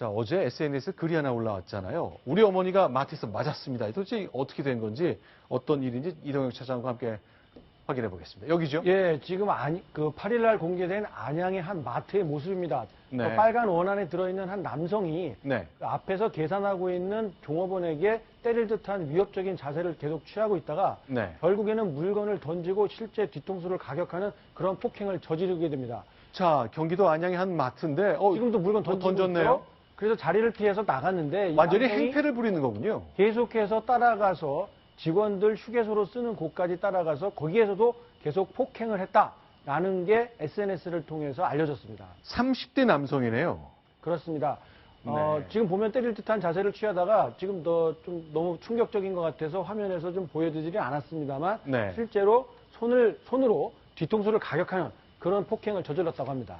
자, 어제 SNS에 글이 하나 올라왔잖아요. 우리 어머니가 마트에서 맞았습니다. 도대체 어떻게 된 건지, 어떤 일인지 이동혁 차장과 함께 확인해 보겠습니다. 여기죠? 예, 지금 8일 날 공개된 안양의 한 마트의 모습입니다. 네. 빨간 원 안에 들어있는 한 남성이 네. 그 앞에서 계산하고 있는 종업원에게 때릴 듯한 위협적인 자세를 계속 취하고 있다가 네. 결국에는 물건을 던지고 실제 뒤통수를 가격하는 그런 폭행을 저지르게 됩니다. 자, 경기도 안양의 한 마트인데, 지금도 물건 던졌네요. 있죠? 그래서 자리를 피해서 나갔는데 이 완전히 남성이 행패를 부리는 거군요. 계속해서 따라가서 직원들 휴게소로 쓰는 곳까지 따라가서 거기에서도 계속 폭행을 했다라는 게 SNS를 통해서 알려졌습니다. 30대 남성이네요. 그렇습니다. 네. 지금 보면 때릴 듯한 자세를 취하다가 지금 좀 너무 충격적인 것 같아서 화면에서 좀 보여드리지 않았습니다만 네. 실제로 손으로 뒤통수를 가격하는 그런 폭행을 저질렀다고 합니다.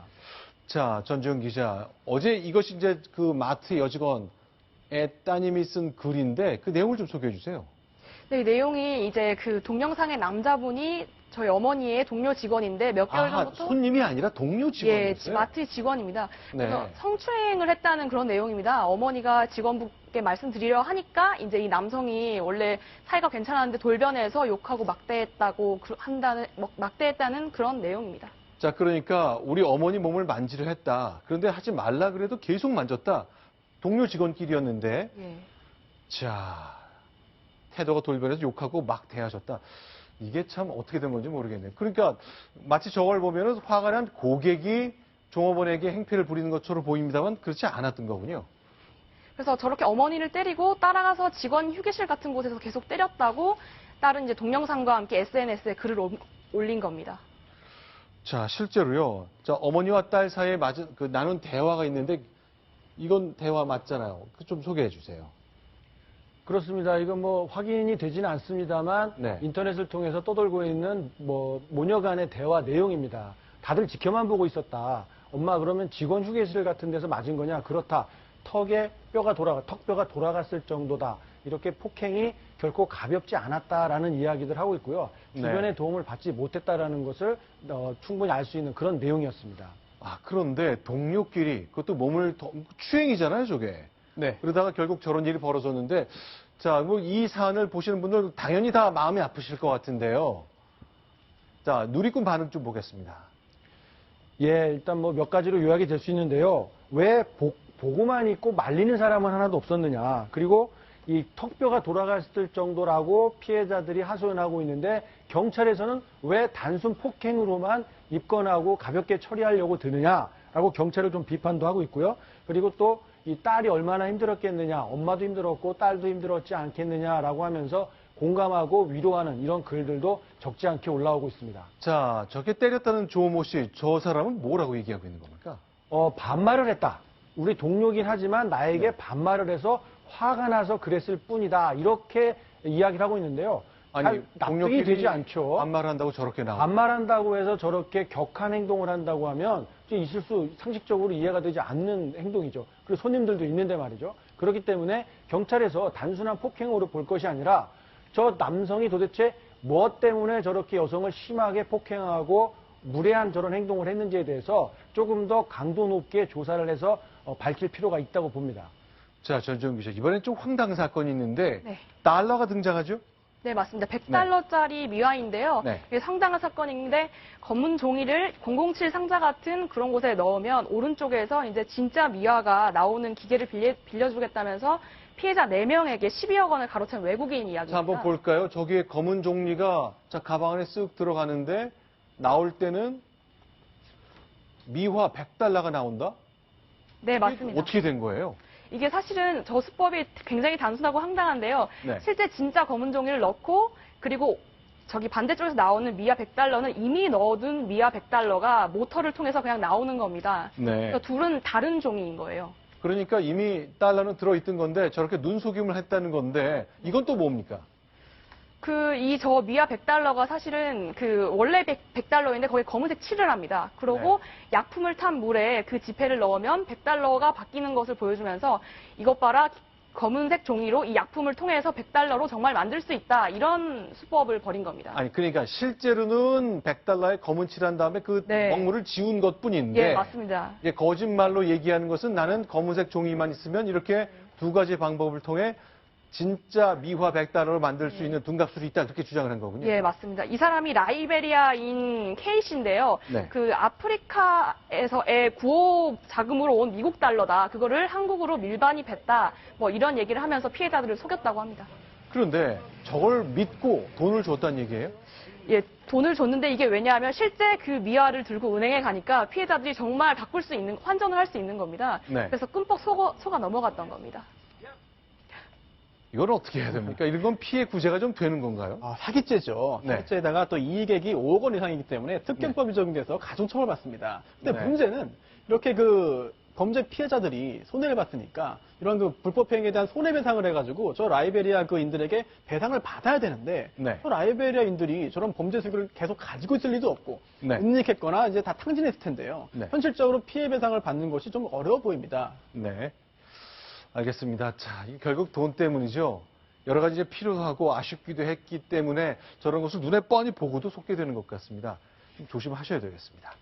자, 전주영 기자. 어제 이것이 이제 그 마트 여직원의 따님이 쓴 글인데 그 내용을 좀 소개해 주세요. 네, 이 내용이 이제 그 동영상의 남자분이 저희 어머니의 동료 직원인데 몇 개월 전부터 손님이 아니라 동료 직원이었어요? 예, 마트 직원입니다. 네. 그래서 성추행을 했다는 그런 내용입니다. 어머니가 직원분께 말씀드리려 하니까 이제 이 남성이 원래 사이가 괜찮았는데 돌변해서 욕하고 막대했다는 그런 내용입니다. 자, 그러니까 우리 어머니 몸을 만지려 했다. 그런데 하지 말라 그래도 계속 만졌다. 동료 직원끼리였는데 예. 자, 태도가 돌변해서 욕하고 막 대하셨다. 이게 참 어떻게 된 건지 모르겠네요. 그러니까 마치 저걸 보면은 화가 난 고객이 종업원에게 행패를 부리는 것처럼 보입니다만 그렇지 않았던 거군요. 그래서 저렇게 어머니를 때리고 따라가서 직원 휴게실 같은 곳에서 계속 때렸다고 다른 이제 동영상과 함께 SNS에 글을 올린 겁니다. 자, 실제로요. 자, 어머니와 딸 사이에 나눈 대화가 있는데 이건 대화 맞잖아요. 좀 소개해 주세요. 그렇습니다. 이건 뭐 확인이 되지는 않습니다만 네. 인터넷을 통해서 떠돌고 있는 모녀 간의 대화 내용입니다. 다들 지켜만 보고 있었다. 엄마 그러면 직원 휴게실 같은 데서 맞은 거냐? 그렇다. 턱뼈가 돌아갔을 정도다. 이렇게 폭행이 결코 가볍지 않았다라는 이야기들 하고 있고요. 주변의 네. 도움을 받지 못했다라는 것을 충분히 알 수 있는 그런 내용이었습니다. 아, 그런데 동료끼리 그것도 추행이잖아요, 저게. 네. 그러다가 결국 저런 일이 벌어졌는데, 자, 뭐 이 사안을 보시는 분들 당연히 다 마음이 아프실 것 같은데요. 자, 누리꾼 반응 좀 보겠습니다. 예, 일단 뭐 몇 가지로 요약이 될 수 있는데요. 왜 보고만 있고 말리는 사람은 하나도 없었느냐. 그리고 이 턱뼈가 돌아갔을 정도라고 피해자들이 하소연하고 있는데 경찰에서는 왜 단순 폭행으로만 입건하고 가볍게 처리하려고 드느냐라고 경찰을 좀 비판도 하고 있고요. 그리고 또 이 딸이 얼마나 힘들었겠느냐, 엄마도 힘들었고 딸도 힘들었지 않겠느냐라고 하면서 공감하고 위로하는 이런 글들도 적지 않게 올라오고 있습니다. 자, 저렇게 때렸다는 조모 씨, 저 사람은 뭐라고 얘기하고 있는 겁니까? 반말을 했다. 우리 동료긴 하지만 나에게 반말을 해서 화가 나서 그랬을 뿐이다. 이렇게 이야기를 하고 있는데요. 아니, 납득이 되지 않죠. 반말을 한다고 저렇게 나오고. 반말한다고 해서 저렇게 격한 행동을 한다고 하면 상식적으로 이해가 되지 않는 행동이죠. 그리고 손님들도 있는데 말이죠. 그렇기 때문에 경찰에서 단순한 폭행으로 볼 것이 아니라 저 남성이 도대체 무엇 때문에 저렇게 여성을 심하게 폭행하고 무례한 저런 행동을 했는지에 대해서 조금 더 강도 높게 조사를 해서 밝힐 필요가 있다고 봅니다. 자, 전주영 기자, 이번엔 좀 황당 사건이 있는데 네. 달러가 등장하죠? 네, 맞습니다. 100달러짜리 미화인데요. 네. 이게 상당한 사건인데 검은 종이를 007 상자 같은 그런 곳에 넣으면 오른쪽에서 이제 진짜 미화가 나오는 기계를 빌려주겠다면서 피해자 4명에게 12억 원을 가로챈 외국인 이야기입니다. 자, 한번 볼까요? 저기에 검은 종이가 가방 안에 쓱 들어가는데 나올 때는 미화 100달러가 나온다? 네, 맞습니다. 어떻게 된 거예요? 이게 사실은 저 수법이 굉장히 단순하고 황당한데요. 네. 실제 진짜 검은 종이를 넣고 그리고 저기 반대쪽에서 나오는 미아 100달러는 이미 넣어둔 미아 100달러가 모터를 통해서 그냥 나오는 겁니다. 네. 그러니까 둘은 다른 종이인 거예요. 그러니까 이미 달러는 들어있던 건데 저렇게 눈속임을 했다는 건데 이건 또 뭡니까? 저 미아 100달러가 사실은 원래 100달러인데 거기에 검은색 칠을 합니다. 그리고 약품을 탄 물에 그 지폐를 넣으면 100달러가 바뀌는 것을 보여주면서 이것 봐라, 검은색 종이로 이 약품을 통해서 $100로 정말 만들 수 있다. 이런 수법을 벌인 겁니다. 아니, 그러니까 실제로는 $100에 검은 칠한 다음에 그 네. 먹물을 지운 것 뿐인데. 예, 맞습니다. 예, 거짓말로 얘기하는 것은 나는 검은색 종이만 있으면 이렇게 두 가지 방법을 통해 진짜 미화 $100를 만들 수 있는 둔갑술이 있다. 그렇게 주장을 한 거군요. 예, 맞습니다. 이 사람이 라이베리아인 케이시인데요. 네. 그 아프리카에서의 구호 자금으로 온 미국 달러다. 그거를 한국으로 밀반이 뱉다. 뭐 이런 얘기를 하면서 피해자들을 속였다고 합니다. 그런데 저걸 믿고 돈을 줬다는 얘기예요? 예, 돈을 줬는데 이게 왜냐하면 실제 그 미화를 들고 은행에 가니까 피해자들이 정말 바꿀 수 있는, 환전을 할 수 있는 겁니다. 네. 그래서 끔뻑 속아 넘어갔던 겁니다. 이걸 어떻게 해야 됩니까? 이런 건 피해 구제가 좀 되는 건가요? 사기죄죠. 네. 사기죄에다가 또 이익액이 5억 원 이상이기 때문에 특경법이 적용돼서 가중처벌받습니다. 근데 네. 문제는 이렇게 그 범죄 피해자들이 손해를 봤으니까 이런 그 불법 행위에 대한 손해배상을 해가지고 저 라이베리아 그 인들에게 배상을 받아야 되는데 네. 저 라이베리아 인들이 저런 범죄 수익을 계속 가지고 있을 리도 없고 네. 은닉했거나 이제 다 탕진했을 텐데요. 네. 현실적으로 피해 배상을 받는 것이 좀 어려워 보입니다. 네. 알겠습니다. 자, 이 결국 돈 때문이죠. 여러 가지 이제 필요하고 아쉽기도 했기 때문에 저런 것을 눈에 뻔히 보고도 속게 되는 것 같습니다. 좀 조심하셔야 되겠습니다.